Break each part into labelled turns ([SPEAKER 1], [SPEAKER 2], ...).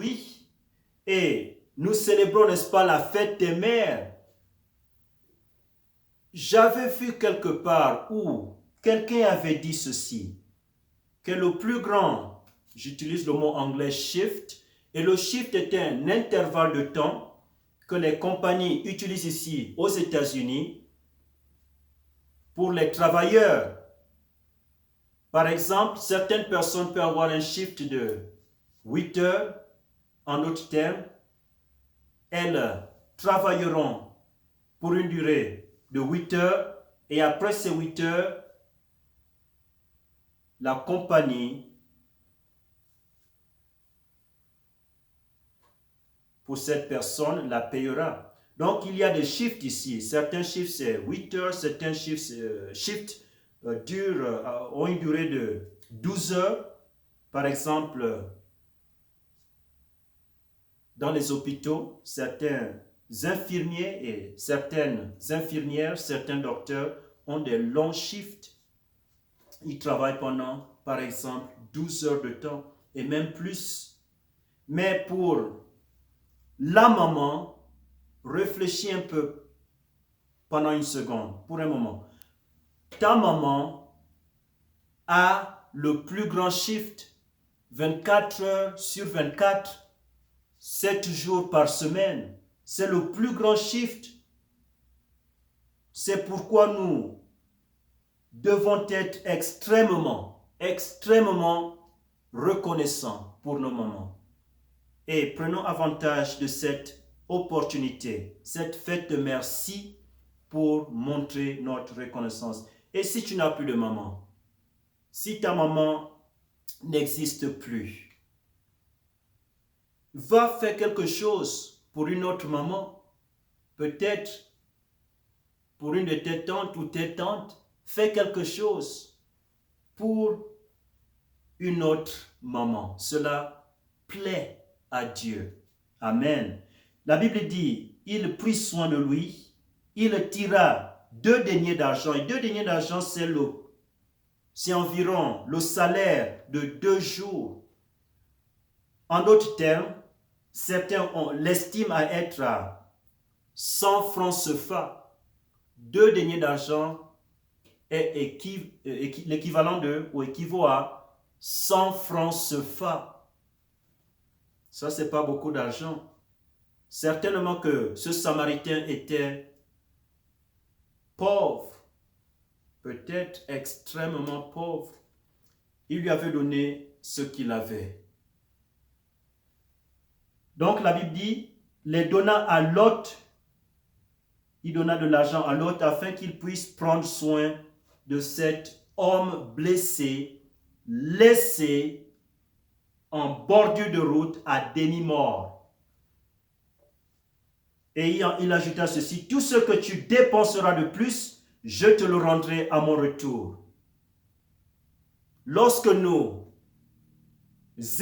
[SPEAKER 1] aujourd'hui et nous célébrons, n'est-ce pas, la fête des mères. J'avais vu quelque part où quelqu'un avait dit ceci, que le plus grand, j'utilise le mot anglais shift, et le shift est un intervalle de temps que les compagnies utilisent ici aux États-Unis pour les travailleurs. Par exemple, certaines personnes peuvent avoir un shift de 8 heures. En d'autres termes, elles travailleront pour une durée de 8 heures et après ces 8 heures, la compagnie, pour cette personne, la payera. Donc, il y a des shifts ici. Certains shifts, c'est 8 heures. Certains shifts ont une durée de 12 heures. Par exemple, dans les hôpitaux, certains infirmiers et certaines infirmières, certains docteurs ont des longs shifts. Ils travaillent pendant, par exemple, 12 heures de temps et même plus. Mais pour la maman, réfléchis un peu pendant une seconde, pour un moment. Ta maman a le plus grand shift, 24 heures sur 24, 7 jours par semaine. C'est le plus grand shift. C'est pourquoi nous devons être extrêmement reconnaissants pour nos mamans. Et prenons avantage de cette opportunité, cette fête de merci pour montrer notre reconnaissance. Et si tu n'as plus de maman, si ta maman n'existe plus, va faire quelque chose pour une autre maman, peut-être pour une de tes tantes ou tes tantes, fais quelque chose pour une autre maman. Cela plaît à Dieu. Amen. La Bible dit, il prit soin de lui, il tira 2 deniers d'argent. Et 2 deniers d'argent, c'est environ le salaire de 2 jours. En d'autres termes, certains l'estiment à être à 100 francs CFA. 2 deniers d'argent est l'équivalent de, ou équivaut à 100 francs CFA. Ça, c'est pas beaucoup d'argent. Certainement que ce Samaritain était pauvre, peut-être extrêmement pauvre. Il lui avait donné ce qu'il avait. Donc la Bible dit, les donna à Lot, il donna de l'argent à Lot afin qu'il puisse prendre soin de cet homme blessé, laissé en bordure de route à demi-mort. Et il ajouta ceci, tout ce que tu dépenseras de plus, je te le rendrai à mon retour. Lorsque nous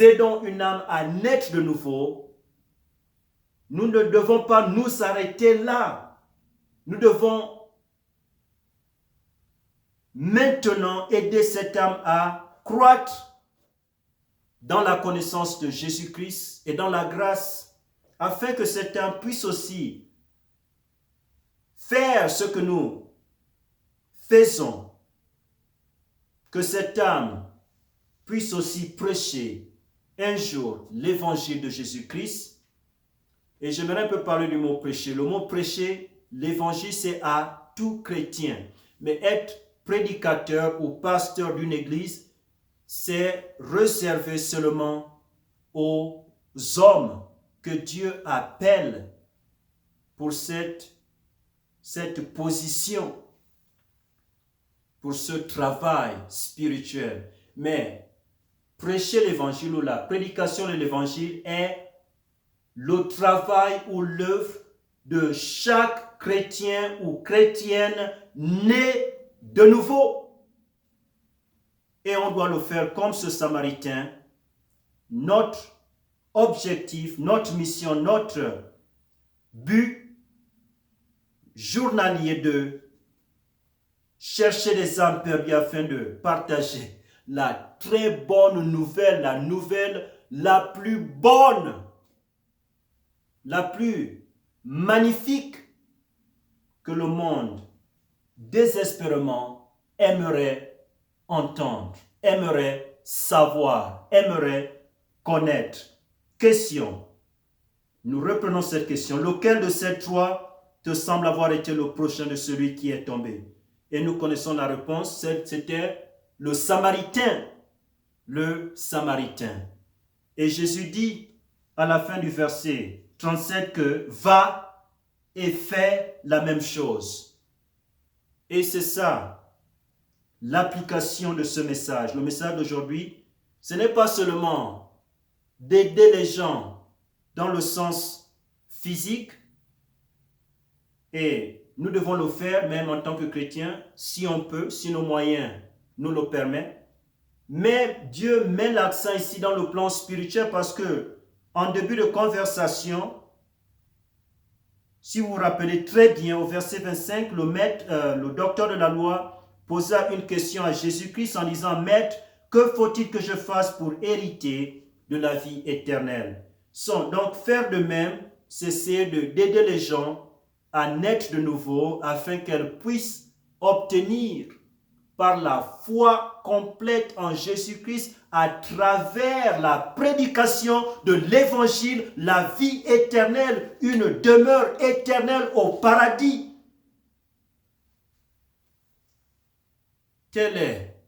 [SPEAKER 1] aidons une âme à naître de nouveau, nous ne devons pas nous arrêter là. Nous devons maintenant aider cette âme à croître dans la connaissance de Jésus-Christ et dans la grâce, afin que cette âme puisse aussi faire ce que nous faisons, que cette âme puisse aussi prêcher un jour l'évangile de Jésus-Christ. Et j'aimerais un peu parler du mot prêcher. Le mot prêcher, l'évangile, c'est à tout chrétien. Mais être prédicateur ou pasteur d'une église, c'est réservé seulement aux hommes que Dieu appelle pour cette position, pour ce travail spirituel. Mais prêcher l'évangile ou la prédication de l'évangile est le travail ou l'œuvre de chaque chrétien ou chrétienne né de nouveau. Et on doit le faire comme ce Samaritain. Notre objectif, notre mission, notre but journalier de chercher des âmes perdues afin de partager la très bonne nouvelle, la nouvelle la plus bonne la plus magnifique que le monde désespérément aimerait entendre, aimerait savoir, aimerait connaître. Question. Nous reprenons cette question. Lequel de ces trois te semble avoir été le prochain de celui qui est tombé? Et nous connaissons la réponse, c'était le Samaritain. Le Samaritain. Et Jésus dit à la fin du verset 37 que va et fais la même chose. Et c'est ça, l'application de ce message. Le message d'aujourd'hui, ce n'est pas seulement d'aider les gens dans le sens physique, et nous devons le faire même en tant que chrétiens, si on peut, si nos moyens nous le permettent. Mais Dieu met l'accent ici dans le plan spirituel parce que, en début de conversation, si vous vous rappelez très bien, au verset 25, le docteur de la loi posa une question à Jésus-Christ en disant « Maître, que faut-il que je fasse pour hériter de la vie éternelle ?» Donc, faire de même, c'est essayer d'aider les gens à naître de nouveau afin qu'elles puissent obtenir par la foi complète en Jésus-Christ, à travers la prédication de l'évangile, la vie éternelle, une demeure éternelle au paradis. Telle est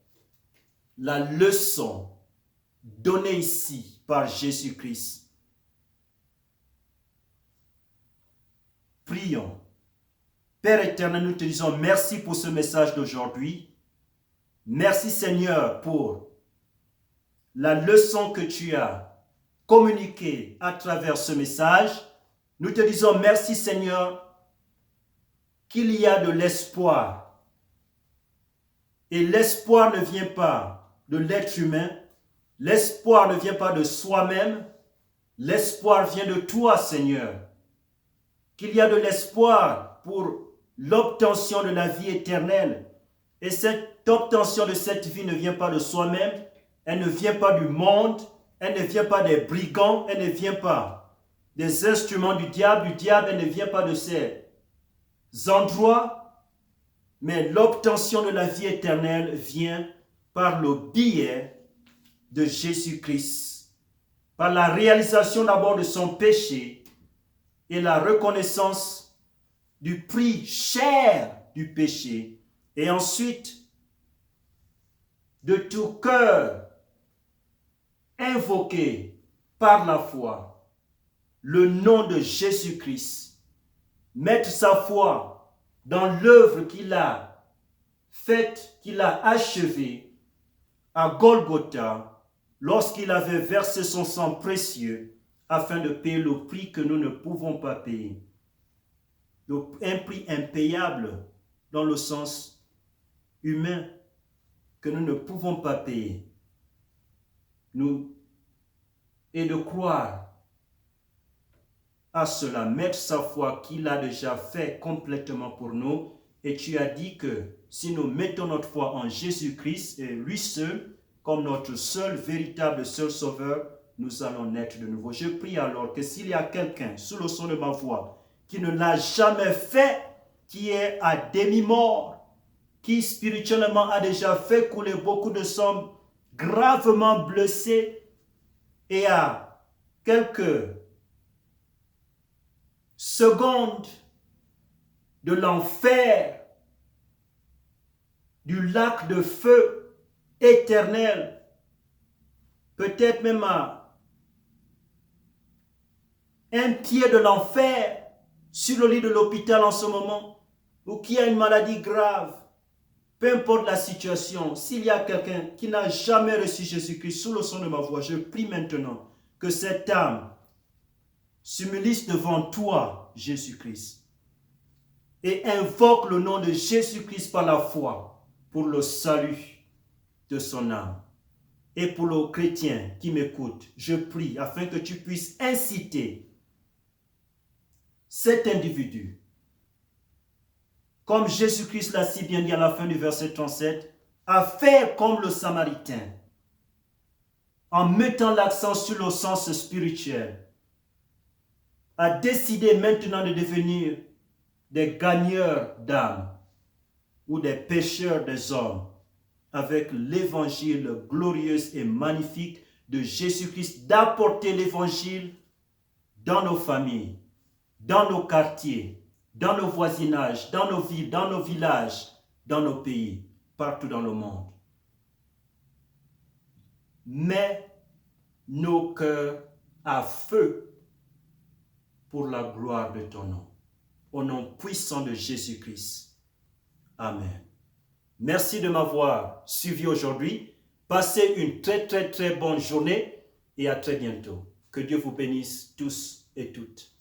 [SPEAKER 1] la leçon donnée ici par Jésus-Christ. Prions. Père éternel, nous te disons merci pour ce message d'aujourd'hui. Merci Seigneur pour la leçon que tu as communiquée à travers ce message. Nous te disons merci Seigneur qu'il y a de l'espoir. Et l'espoir ne vient pas de l'être humain. L'espoir ne vient pas de soi-même. L'espoir vient de toi Seigneur. Qu'il y a de l'espoir pour l'obtention de la vie éternelle. Et cette obtention de cette vie ne vient pas de soi-même, elle ne vient pas du monde, elle ne vient pas des brigands, elle ne vient pas des instruments du diable, elle ne vient pas de ces endroits, mais l'obtention de la vie éternelle vient par le biais de Jésus-Christ, par la réalisation d'abord de son péché et la reconnaissance du prix cher du péché. Et ensuite, de tout cœur, invoquer par la foi le nom de Jésus-Christ. Mettre sa foi dans l'œuvre qu'il a faite, qu'il a achevée à Golgotha, lorsqu'il avait versé son sang précieux afin de payer le prix que nous ne pouvons pas payer. Un prix impayable dans le sens humain que nous ne pouvons pas payer. Et de croire à cela, mettre sa foi qu'il a déjà fait complètement pour nous. Et tu as dit que si nous mettons notre foi en Jésus-Christ et lui seul, comme notre seul, véritable, seul sauveur, nous allons naître de nouveau. Je prie alors que s'il y a quelqu'un sous le son de ma voix qui ne l'a jamais fait, qui est à demi-mort, qui spirituellement a déjà fait couler beaucoup de sang, gravement blessé et à quelques secondes de l'enfer, du lac de feu éternel, peut-être même à un pied de l'enfer, sur le lit de l'hôpital en ce moment, ou qui a une maladie grave. Peu importe la situation, s'il y a quelqu'un qui n'a jamais reçu Jésus-Christ sous le son de ma voix, je prie maintenant que cette âme s'humilise devant toi, Jésus-Christ, et invoque le nom de Jésus-Christ par la foi pour le salut de son âme. Et pour le chrétien qui m'écoute, je prie afin que tu puisses inciter cet individu, comme Jésus-Christ l'a si bien dit à la fin du verset 37, à faire comme le Samaritain, en mettant l'accent sur le sens spirituel. a décidé maintenant de devenir des gagneurs d'âmes ou des pêcheurs des hommes avec l'évangile glorieux et magnifique de Jésus-Christ, d'apporter l'évangile dans nos familles, dans nos quartiers, dans nos voisinages, dans nos villes, dans nos villages, dans nos pays, partout dans le monde. Mets nos cœurs à feu pour la gloire de ton nom. Au nom puissant de Jésus-Christ. Amen. Merci de m'avoir suivi aujourd'hui. Passez une très bonne journée et à très bientôt. Que Dieu vous bénisse tous et toutes.